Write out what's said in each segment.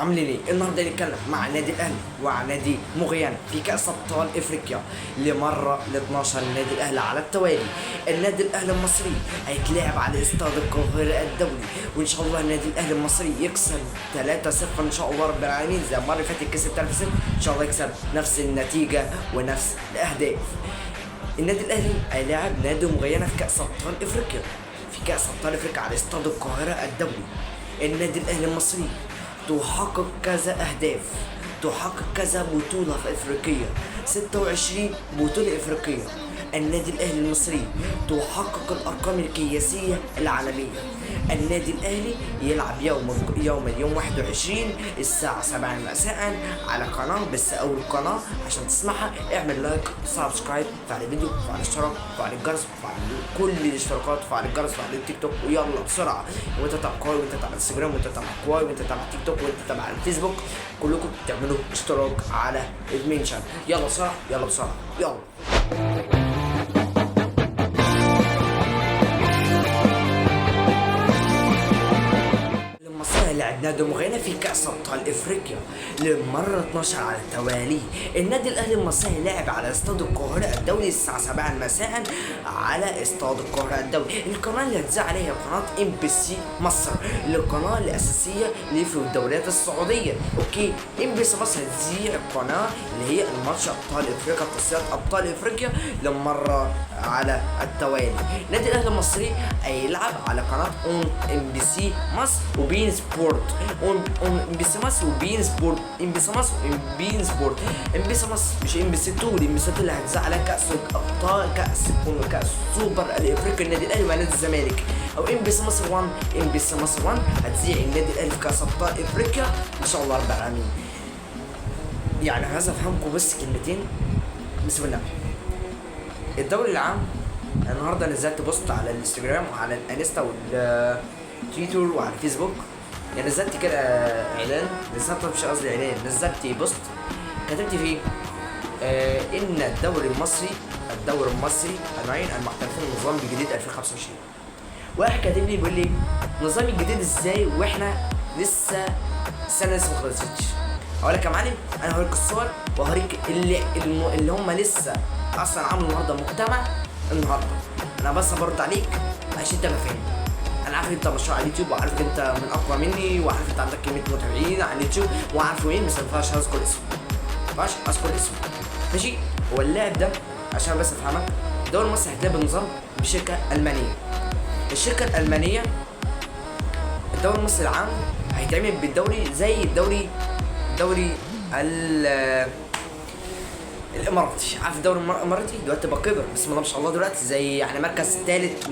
عاملين ايه؟ النهارده نتكلم مع نادي الاهلي وعن نادي مغيان في كاس ابطال افريقيا لمره ل 12 النادي الاهلي على التوالي. النادي الاهلي المصري هيتلعب على استاد القاهره الدولي، وان شاء الله النادي الاهلي المصري يكسب 3-0 ان شاء الله رب العالمين. زي المره اللي فاتت كسب 3-0، ان شاء الله يكسب نفس النتيجه ونفس الاهداف. النادي الاهلي هيلاعب نادي مغيان في كاس ابطال افريقيا، في كاس ابطال افريقيا على استاد القاهره الدولي. النادي الاهلي المصري تحقق كذا اهداف، تحقق كذا بطوله في افريقيا، 26 بطوله افريقيه. النادي الاهلي المصري تحقق الارقام القياسيه العالميه. النادي الاهلي يلعب يوم 21 الساعه 7 مساء على قناه، بس اول قناه عشان تسمعها اعمل لايك، سبسكرايب، فعل الفيديو، فعل الاشتراك، فعل الجرس، فعل كل الاشتراكات، فعل الجرس، فعل التيك توك، ويلا بسرعه. وانت تبع كواي، وانت تبع انستجرام، وانت تبع كواي، وانت تبع تيك توك، وانت تبع الفيسبوك، كلكم تعملوا اشتراك على المنشن. يلا بسرعه، يلا بسرعه، يلا. لعب نادي مغيان في كأس أبطال إفريقيا للمرة 12 على التوالي. النادي الأهلي المصري لعب على استاد القاهرة الدولي الساعة 7 مساء على استاد القاهرة الدولي. القناة اللي هتذاع عليها قناة MBC مصر، القناة الأساسية اللي في الدوريات السعودية. أوكي، MBC مصر هتذيع القناة اللي هي الماتش أبطال إفريقيا، تصفيات أبطال إفريقيا للمرة على التوالي. النادي الأهلي المصري هيلعب على قناة MBC مصر وبين سبورت، MBC مصر وبين سبورت، MBC مصر وبين سبورت. MBC مصر مش MBC 2، MBC 2 اللي هتذاع على كأس أبطال، كأس سوبر الإفريقي النادي الأهلي مع نادي الزمالك. أو MBC مصر 1، MBC مصر 1 هتذيع النادي الأهلي في كأس أبطال إفريقيا إن شاء الله رب العالمين. يعني عايز أفهمكم بس كلمتين بسم الله. الدوري العام النهارده نزلت بوست على الانستجرام وعلى الانستا والتويتر وعلى الفيسبوك. يعني نزلت كده اعلان، نزلت مش قصدي اعلان، نزلت بوست كتبت فيه ان الدوري المصري المعين المحترفين النظام الجديد 2025. واحد كاتب لي بيقول لي النظام الجديد ازاي واحنا لسه السنه لسه ما خلصتش. اقول لك يا معلم، انا هوريك الصور وهوريك اللي هم لسه اصلا عامل النهارده مجتمع النهارده. انا بس برد عليك عشان انت فاهم. انا عارف انت مشروع على اليوتيوب، وعارف انت من اقوى مني، وعارف انت عندك كميه متابعين على اليوتيوب، وعارف مين، بس ما ينفعش اذكر اسمه، ما ينفعش اذكر اسمه، ماشي؟ هو اللاعب ده عشان بس افهمك، الدوري المصري هيتلعب بنظام بشركه المانيه. الشركه الالمانيه الدوري المصري العام هيتعمل بالدوري زي الدوري الاماراتي. عارف الدوري الاماراتي دلوقتي بقى كبر بسم الله ما شاء الله، دلوقتي زي يعني مركز ثالث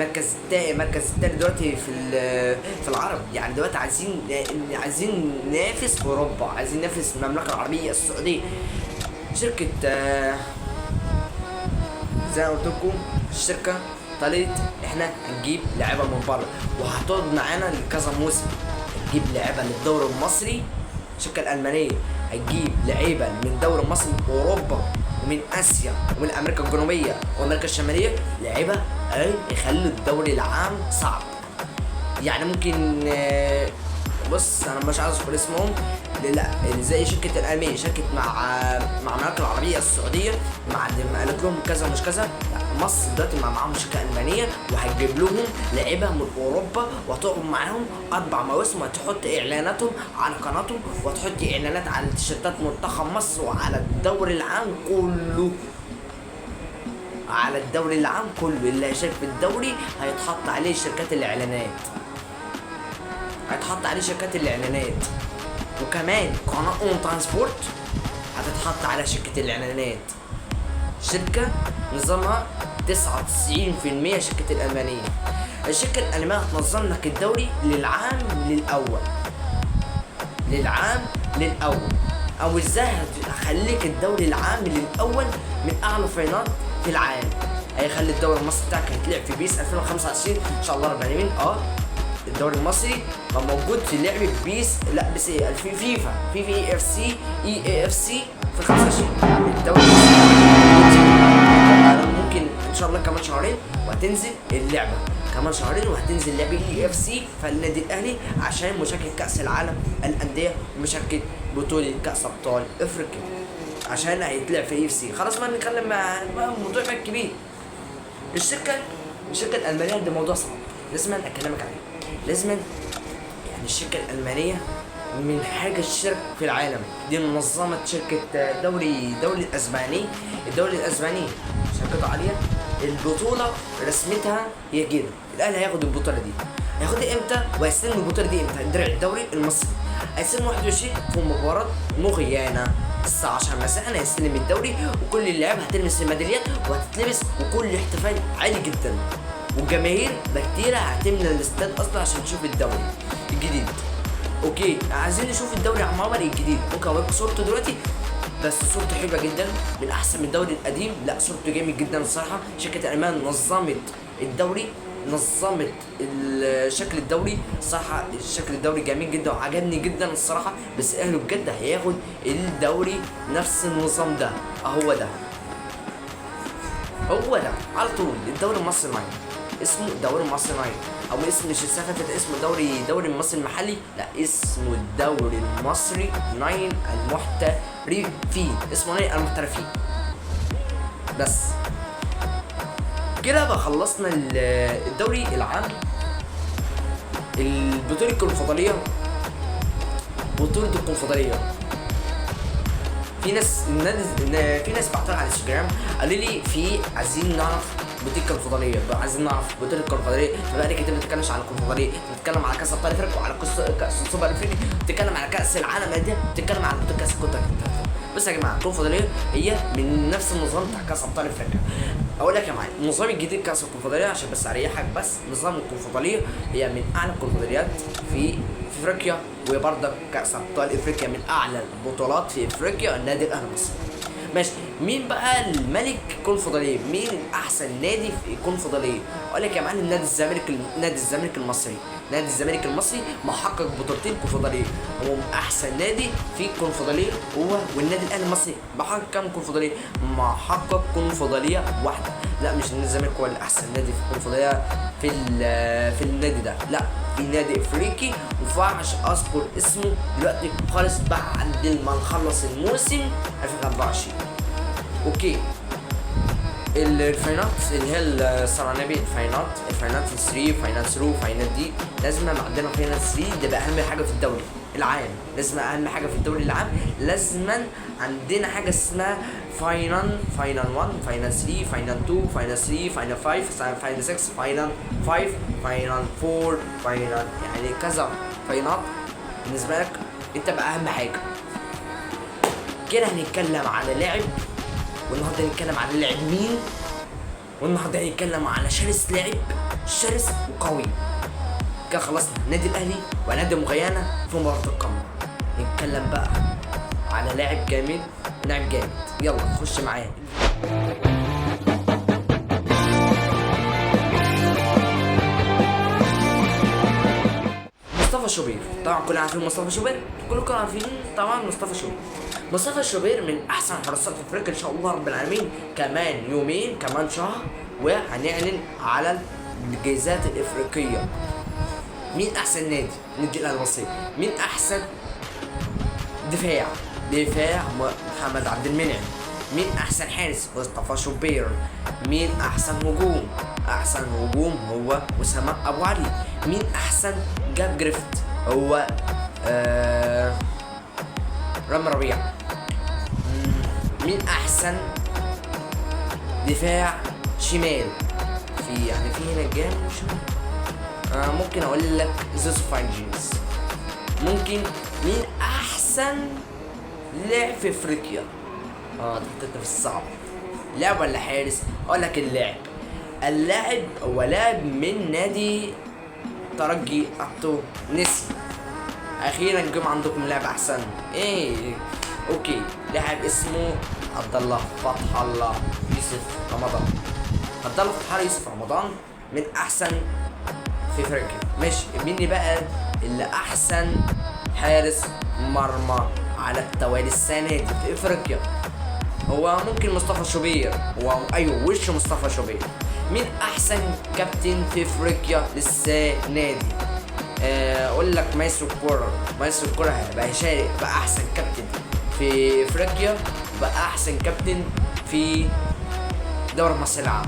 دلوقتي في العرب. يعني دلوقتي عايزين ننافس في اوروبا، عايزين ننافس المملكه العربيه السعوديه. شركه زي ما قلت لكم، الشركه طلعت احنا هنجيب لعيبه من بره وهتقعد معانا لكذا موسم، هتجيب لعيبه للدوري المصري. الشركه الالمانيه هتجيب لعيبه من الدوري المصري واوروبا ومن اسيا ومن امريكا الجنوبيه وامريكا الشماليه، لعيبه يخلوا الدوري العام صعب. يعني ممكن بص انا مش عايز اذكر اسمهم، لا زي شركه الالمانيه شركه مع المملكه العربيه السعوديه، قالت لهم كذا مش كذا. لا، مصر دلوقتي معاهم شركه المانيه وهتجيب لهم لعيبه من اوروبا وهتقعد معاهم 4 مواسم، وهتحط اعلاناتهم على قناتهم، وهتحط اعلانات على تيشيرتات منتخب مصر وعلى الدوري العام كله. على الدوري العام كله اللي هيشارك في الدوري هيتحط عليه شركات الاعلانات، وكمان قناه اون ترانسبورت هتتحط على شركه الاعلانات. شركه نظامها 99% شركه الالمانيه. الشركه الالمانيه هتنظم لك الدوري للعام للاول. او ازاي هخليك الدوري العام للاول من اعلى فاينات في العالم. هيخلي الدوري المصري بتاعك هيتلعب في بيس 2025 ان شاء الله رب العالمين. الدوري المصري كان موجود في لعبه بيس، لا بس في فيفا، في اي اف سي في 25. الدوري المصري ممكن ان شاء شاء الله كمان شهرين وهتنزل اللعبه، كمان شهرين وهتنزل لعبه EFC فالنادي الاهلي عشان مشاركه كاس العالم الانديه ومشاركه بطوله كاس ابطال افريقيا عشان هيتلعب في EFC. خلاص ما نتكلم مع الموضوع بقى كبير. الشركه الالمانيه ده موضوع صعب لازم اكلمك عليه. لازم يعني الشركه الالمانيه من حاجه الشركه في العالم دي منظمه شركه دوري الاسباني. الدوري الاسباني شركته عاليه. البطوله رسمتها هي كده. الاهلي هياخد البطوله دي، هياخدها امتى وهيستلم البطوله دي امتى؟ درع الدوري المصري هيستلم 21 في مباراه مغيانه الساعه 10 مساء. هيستلم الدوري وكل اللعيبه هتلبس الميداليات وهتتلبس وكل احتفال عالي جدا، والجماهير كتيره هتملى الاستاد اصلا عشان تشوف الدوري الجديد. اوكي عايزين نشوف الدوري عم عمر الجديد، ممكن اوريكم صورته دلوقتي بس صورته حلوه جدا من احسن من الدوري القديم. لا صورته جامد جدا الصراحه. شركه الالمان نظمت الدوري، نظمت شكل الدوري صراحه. شكل الدوري جميل جدا وعجبني جدا الصراحه. بس الاهلي بجد هياخد الدوري نفس النظام ده. هو ده على طول الدوري المصري معين اسمه الدوري المصري معين، او اسم مش السنه اسمه دوري المصري المحلي، لا اسمه الدوري المصري 9 المحترفين. اسمه 9 المحترفين. بس كده بقى خلصنا الدوري العام. البطولة الكونفدرالية، بطولة الكونفدرالية في ناس بعتوا على الانستجرام قالوا لي عايزين نعرف بطولة الكونفدرالية، عايزين نعرف بطولة الكونفدرالية. فبقى كده ما بتتكلمش على الكونفدرالية، بتتكلم على كاس ابطال افريقيا وعلى كاس السوبر افريقي، بتتكلم على كاس العالم ده، بتتكلم على بطولة كاس الكونفدرالية. بس يا جماعه الكونفدرالية هي من نفس النظام بتاع كاس ابطال افريقيا. اقول لك يا معلم النظام الجديد كاس الكونفدرالية عشان بس اريحك. بس نظام الكونفدرالية هي من اعلى الكونفدراليات في افريقيا، وبرضه كاس ابطال افريقيا من اعلى البطولات في افريقيا. النادي الاهلي المصري ماشي. مين بقى الملك الكونفدرالية؟ مين احسن نادي في الكونفدرالية؟ اقول لك يا معلم نادي الزمالك المصري. نادي الزمالك المصري محقق بطولتين كونفدرالية، هو احسن نادي في الكونفدرالية هو. والنادي الاهلي المصري محقق كام كونفدرالية؟ محقق كونفدرالية واحدة. لا مش نادي الزمالك هو الاحسن نادي في الكونفدرالية في النادي ده، لا في نادي افريقي مفعش اذكر اسمه دلوقتي خالص بعد ما نخلص الموسم 2024. اوكي الفاينات اللي هي السرانبي، الفاينات 3 فاينال ثرو فاينال دي لازم عندنا فاينال 3 ده اهم حاجه في الدوري العام. لازم اهم حاجه في الدوري العام لازم عندنا حاجه اسمها فاينال 1 فاينال 3 فاينال 2 فاينال 3 فاينال 5 فاينال 6 فاينال 5 فاينال 4 فاينال، يعني كذا فاينات بالنسبه لك انت بقى اهم حاجه. كده هنتكلم على لاعب، والنهارده هنتكلم على لاعب مين، والنهارده هنتكلم على شرس وقوي. كده خلصنا نادي الاهلي ونادي مغيانة في مباراة القمة. نتكلم بقى على لاعب جامد. يلا خش معايا. مصطفى شوبير طبعا كلنا عارفين مصطفى شوبير، كلكم عارفين طبعا مصطفى شوبير من احسن حراسات افريقيا ان شاء الله رب العالمين. كمان يومين كمان شهر وهنعلن على الجائزات الافريقيه. مين احسن نادي؟ النادي الاهلي المصري. مين احسن دفاع محمد عبد المنعم. مين احسن حارس؟ مصطفى شوبير. مين احسن هجوم هو اسامه ابو علي. مين احسن جاب جريفت؟ هو رامي ربيعه. مين احسن دفاع شمال؟ في هنا جام ممكن اقول لك زوسو فاينجينز. ممكن مين احسن لاعب في افريقيا؟ دخلت في الصعب. لاعب ولا حارس؟ اقول لك اللاعب هو لاعب من نادي ترجي التونسي. اخيرا جم عندكم لاعب احسن. اوكي لاعب اسمه عبد الله فتح الله يوسف رمضان من احسن في افريقيا. ماشي مين بقى اللي احسن حارس مرمى على التوالي السنه دي في افريقيا؟ هو ممكن مصطفى شوبير، هو ايوه وش مصطفى شوبير. مين احسن كابتن في افريقيا للسنه دي؟ اقول لك مايسترو الكوره. مايسترو الكوره هيبقى يشارك باحسن كابتن في افريقيا، باحسن كابتن في دوري مصر العام.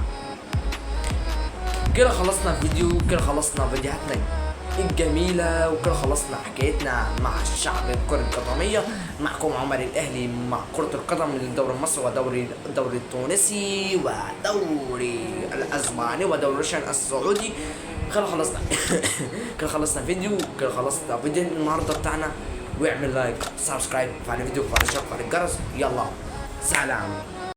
كده خلصنا الفيديو، كده خلصنا فيديوهاتنا الجميلة، وكده خلصنا حكايتنا مع الشعب الكرة القدمية. معكم عمر الأهلي مع كرة القدم من الدوري المصري والدوري التونسي ودوري الأسباني ودوري روشن السعودي. كده خلصنا كده خلصنا فيديو، كده خلصنا فيديو النهارده بتاعنا. واعمل لايك، سبسكرايب، وفعل الفيديو، وفعل الاشتراك، وفعل الجرس. يلا سلام.